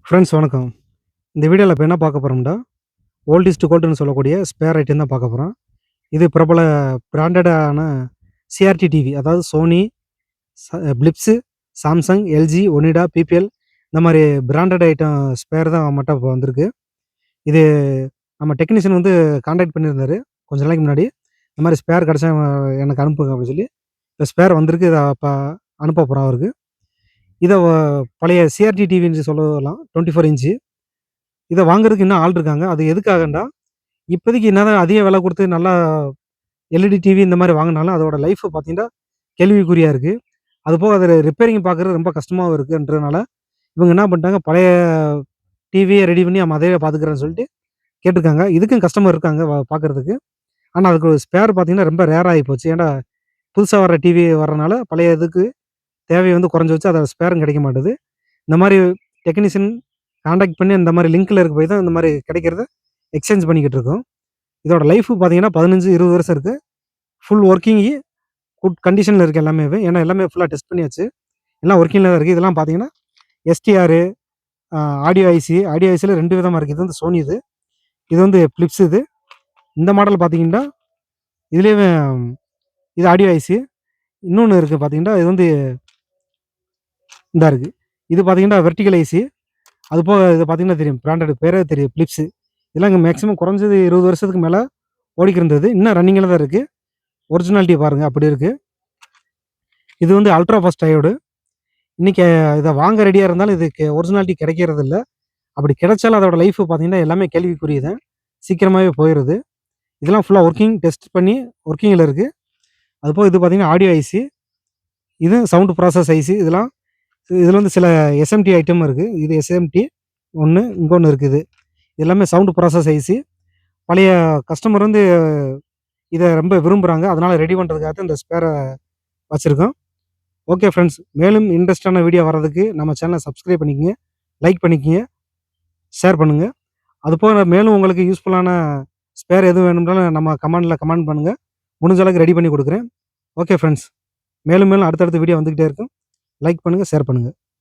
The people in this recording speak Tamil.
ஃப்ரெண்ட்ஸ் வணக்கம். இந்த வீடியோல இப்ப என்ன பார்க்க போறோம்னா, ஓல்ட் இஸ் கோல்டுன்னு சொல்லக்கூடிய ஸ்பேர் ஐட்டம் தான் பார்க்க போறோம். இது பிரபல பிராண்டடான சிஆர்டி டிவி, அதாவது Sony, Philips, Samsung, LG, Onida, BPL இந்த மாரி பிராண்டட் ஐட்டம் ஸ்பேர் தான் நம்மட்ட இப்ப வந்திருக்கு. இது நம்ம டெக்னீஷியன் வந்து கான்டாக்ட் பண்ணியிருந்தாரு, கொஞ்ச நாளைக்கு முன்னாடி. இந்த மாரி ஸ்பேர் கிடைச்சா எனக்கு அனுப்புங்க அப்படின்னு சொல்லி. இப்ப ஸ்பேர் வந்திருக்கு. இத அனுப்ப போறோம் அவருக்கு. இத பழைய சிஆர்டி டிவின்னு சொல்லலாம். 24 இன்ச். இத வாங்குறதுக்கு இன்னும் ஆள் இருக்காங்க. அது எதுக்காகன்னா, இப்போதைக்கு என்னதான் அதிக விலை குடுத்து நல்லா எல்இடி டிவி இந்த மாரி வாங்குனாலும், அதோட லைஃப் பார்த்தீங்கன்னா, கேள்விக்குறியா இருக்கு. அதுபோக அத ரிப்பேரிங் பார்க்குறது ரொம்ப கஷ்டமாவும் இருக்குன்றதுனால, இவங்க என்ன பண்ணிட்டாங்க, பழைய டிவிய ரெடி பண்ணி நம்ம அதே பார்த்துக்கிறோம்னு சொல்லிட்டு கேட்டுருக்காங்க. இதுக்கும் கஸ்டமர் இருக்காங்க பார்க்கறதுக்கு. ஆனா, அதுக்கு ஒரு ஸ்பேர் பார்த்தீங்கன்னா, ரொம்ப ரேர் ஆயி போச்சு. ஏன்டா, புதுசா வர டிவி வர்றனால, பழைய இதுக்கு தேவை வந்து குறைஞ்சு போச்சு. அதோட ஸ்பேரும் கிடைக்க மாட்டுது. இந்த மாரி டெக்னீஷியன் கான்டாக்ட் பண்ணி இந்த மாரி லிங்க்ல இருக்க போய் தான் இந்த மாரி கிடைக்கிறத எக்ஸ்சேஞ்ச் பண்ணிக்கிட்டு இருக்கோம். இதோட லைஃப் பார்த்தீங்கன்னா 15, 20 வருஷம் இருக்கு. ஃபுல் ஒர்க்கிங்கி குட் கண்டிஷன்ல இருக்கு எல்லாமேவே. ஏன்னா எல்லாமே ஃபுல்லா டெஸ்ட் பண்ணியாச்சு. எல்லாம் ஒர்க்கிங்ல தான் இருக்கு. இதெல்லாம் பார்த்தீங்கன்னா, எஸ்டிஆர், அ ஆடியோ ஐசில 2 விதமா இருக்கு. இது வந்து சோனி இது. இது வந்து பிலிப்ஸ் இது. இந்த மாடல் பார்த்தீங்கன்னா, இதுலயுமே இது ஆடியோ ஐசி. இன்னொன்னு இருக்கு பார்த்தீங்கன்னா, இது வந்து இந்தா இருக்கு. இது பார்த்தீங்கன்னா வெர்டிகல் ஐசி. அதுபோக இது பார்த்தீங்கன்னா தெரியும். பிராண்டட் பேரே தெரியும். பிலிப்ஸ். இதெல்லாம் இங்க மேக்ஸிமம் குறைஞ்சது 20 வருஷத்துக்கு மேல ஓடிக்கிட்டு இருந்தது. இன்னும் ரன்னிங்ல தான் இருக்கு. ஒரிஜினாலிட்டி பாருங்க அப்படி இருக்கு. இது வந்து அல்ட்ரா ஃபாஸ்ட் டயோடு. இன்னைக்கு இத வாங்க ரெடியா இருந்தாலும் இதுக்கு ஒரிஜினாலிட்டி கிடைக்கிறது இல்ல. அப்படி கிடைச்சாலும் அதோட லைஃப் பார்த்தீங்கன்னா, எல்லாமே கேள்விக்குரியது. சீக்கிரமாவே போயிருது. இதெல்லாம் ஃபுல்லா ஒர்க்கிங் டெஸ்ட் பண்ணி ஒர்க்கிங்ல இருக்கு. அதுபோக இது பார்த்தீங்கன்னா ஆடியோ ஐசி. இது சவுண்ட் ப்ராசஸ் ஐசி. இதுல வந்து சில எஸ்எம்டி ஐட்டம் இருக்கு. இது எஸ்எம்டி 1 இங்க இருக்குது. எல்லாமே சவுண்ட் ப்ராசஸ் ஐசி. பழைய கஸ்டமர் வந்து இத ரொம்ப விரும்புறாங்க. அதனால ரெடி பண்றதுக்காக தான் இந்த ஸ்பேர வச்சிருக்கோம். Okay friends. மேலும் இன்ட்ரெஸ்ட்டான வீடியோ வர்றதுக்கு நம்ம சேனல சப்ஸ்கிரைப் பண்ணிக்கங்க, லைக் பண்ணிக்கங்க, ஷேர் பண்ணுங்க. அதுபோக மேலும் உங்களுக்கு யூஸ்ஃபுல்லான ஸ்பேர் எதுவும் வேணும்னாலும் நம்ம கமெண்ட் பண்ணுங்க. முடிஞ்ச அளவுக்கு ரெடி பண்ணி குடுக்குறேன். Okay friends. மேலும் அடுத்தடுத்த வீடியோ வந்துகிட்டே இருக்கும். லைக் பண்ணுங்க, ஷேர் பண்ணுங்க.